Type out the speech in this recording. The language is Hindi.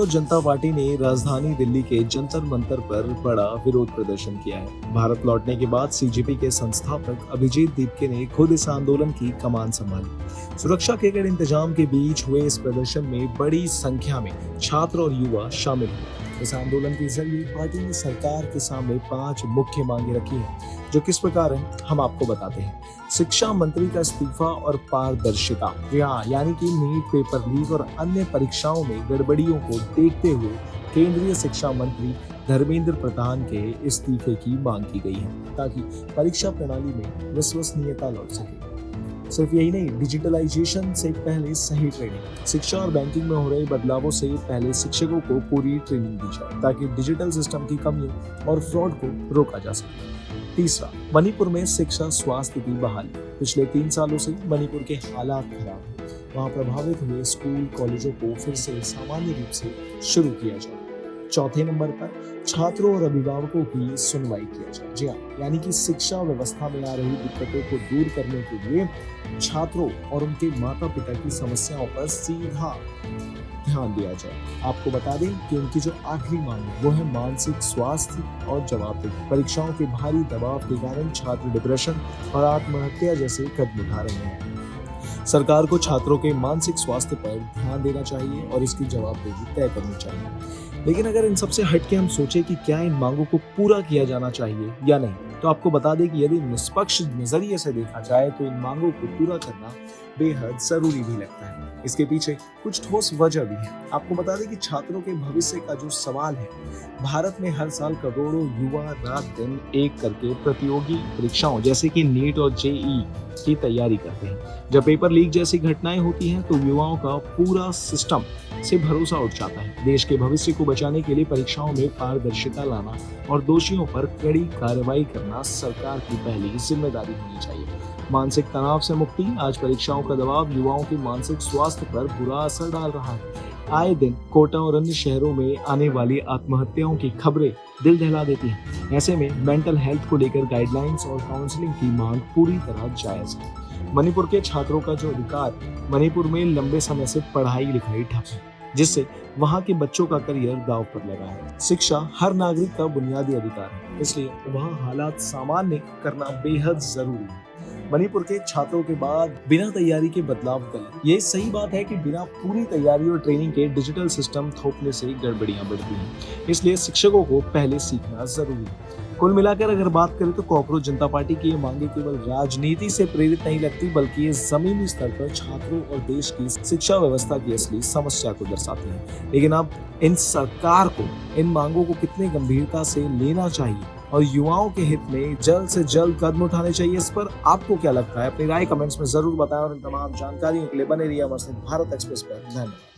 कॉकरोच जनता पार्टी ने राजधानी दिल्ली के जंतर मंतर पर बड़ा विरोध प्रदर्शन किया है। भारत लौटने के बाद सीजेपी के संस्थापक अभिजीत दीपके ने खुद इस आंदोलन की कमान संभाली। सुरक्षा के कड़े इंतजाम के बीच हुए इस प्रदर्शन में बड़ी संख्या में छात्र और युवा शामिल हुए। इस आंदोलन के जरिए पार्टी ने सरकार के सामने 5 मुख्य मांगे रखी हैं, जो किस प्रकार हैं हम आपको बताते हैं। शिक्षा मंत्री का इस्तीफा और पारदर्शिता, यानी कि नीट, पेपर लीक और अन्य परीक्षाओं में गड़बड़ियों को देखते हुए केंद्रीय शिक्षा मंत्री धर्मेंद्र प्रधान के इस्तीफे की मांग की गई है, ताकि परीक्षा प्रणाली में विश्वसनीयता लौट सके। सिर्फ यही नहीं, डिजिटलाइजेशन से पहले सही ट्रेनिंग, शिक्षा और बैंकिंग में हो रहे बदलावों से पहले शिक्षकों को पूरी ट्रेनिंग दी जाए, ताकि डिजिटल सिस्टम की कमियों और फ्रॉड को रोका जा सके। तीसरा, मणिपुर में शिक्षा स्वास्थ्य की बहाली। पिछले 3 सालों से मणिपुर के हालात खराब हैं। वहाँ प्रभावित हुए स्कूल कॉलेजों को फिर से सामान्य रूप से शुरू किया जाए। चौथे नंबर पर छात्रों और अभिभावकों की सुनवाई किया जाए। जी हाँ, यानी कि शिक्षा व्यवस्था में आ रही दिक्कतों को दूर करने के लिए छात्रों और उनके माता पिता की समस्याओं पर सीधा ध्यान दिया जाए। आपको बता दें कि उनकी जो आखिरी मांग है वो है मानसिक स्वास्थ्य और जवाबदेही। परीक्षाओं के भारी दबाव के कारण छात्र डिप्रेशन और आत्महत्या जैसे कदम उठा रहे हैं। सरकार को छात्रों के मानसिक स्वास्थ्य पर ध्यान देना चाहिए और इसकी जवाबदेही तय करनी चाहिए। लेकिन अगर इन सबसे हटके हम सोचें कि क्या इन मांगों को पूरा किया जाना चाहिए या नहीं, तो आपको बता दें कि यदि निष्पक्ष नजरिए से देखा जाए तो इन मांगों को पूरा करना बेहद जरूरी भी लगता है। इसके पीछे कुछ ठोस वजह भी है। आपको बता दें कि छात्रों के भविष्य का जो सवाल है, भारत में हर साल करोड़ों युवा रात दिन एक करके प्रतियोगी परीक्षाओं जैसे कि नीट और जेईई की तैयारी करते हैं। जब पेपर लीक जैसी घटनाएं होती हैं तो युवाओं का पूरा सिस्टम से भरोसा उठ जाता है। देश के भविष्य को बचाने के लिए परीक्षाओं में पारदर्शिता लाना और दोषियों पर कड़ी कार्रवाई करना सरकार की पहली जिम्मेदारी होनी चाहिए। मानसिक तनाव से मुक्ति। आज परीक्षाओं का दबाव युवाओं के मानसिक स्वास्थ्य पर बुरा असर डाल रहा है। आए दिन कोटा और अन्य शहरों में आने वाली आत्महत्याओं की खबरें दिल दहला देती हैं। ऐसे में मेंटल हेल्थ को लेकर गाइडलाइंस और काउंसलिंग की मांग पूरी तरह जायज है। मणिपुर के छात्रों का जो अधिकार, मणिपुर में लंबे समय से पढ़ाई लिखाई ठप है, जिससे वहाँ के बच्चों का करियर दांव पर लगा है। शिक्षा हर नागरिक का बुनियादी अधिकार है, इसलिए वहाँ हालात सामान्य करना बेहद जरूरी है। मणिपुर के छात्रों के बाद बिना तैयारी के बदलाव गलत। ये सही बात है कि बिना पूरी तैयारी और ट्रेनिंग के डिजिटल सिस्टम थोपने से गड़बड़ियां बढ़ती हैं, इसलिए शिक्षकों को पहले सीखना जरूरी है। कुल मिलाकर अगर बात करें तो कॉकरोच जनता पार्टी की ये मांगे केवल राजनीति से प्रेरित नहीं लगती, बल्कि ये जमीनी स्तर पर छात्रों और देश की शिक्षा व्यवस्था की असली समस्या को दर्शाती है। लेकिन अब इन सरकार को इन मांगों को कितने गंभीरता से लेना चाहिए और युवाओं के हित में जल्द से जल्द कदम उठाने चाहिए, इस पर आपको क्या लगता है? अपनी राय कमेंट्स में जरूर बताएं और इन तमाम जानकारियों के लिए बने रहिए हमारे साथ भारत एक्सप्रेस पर। धन्यवाद।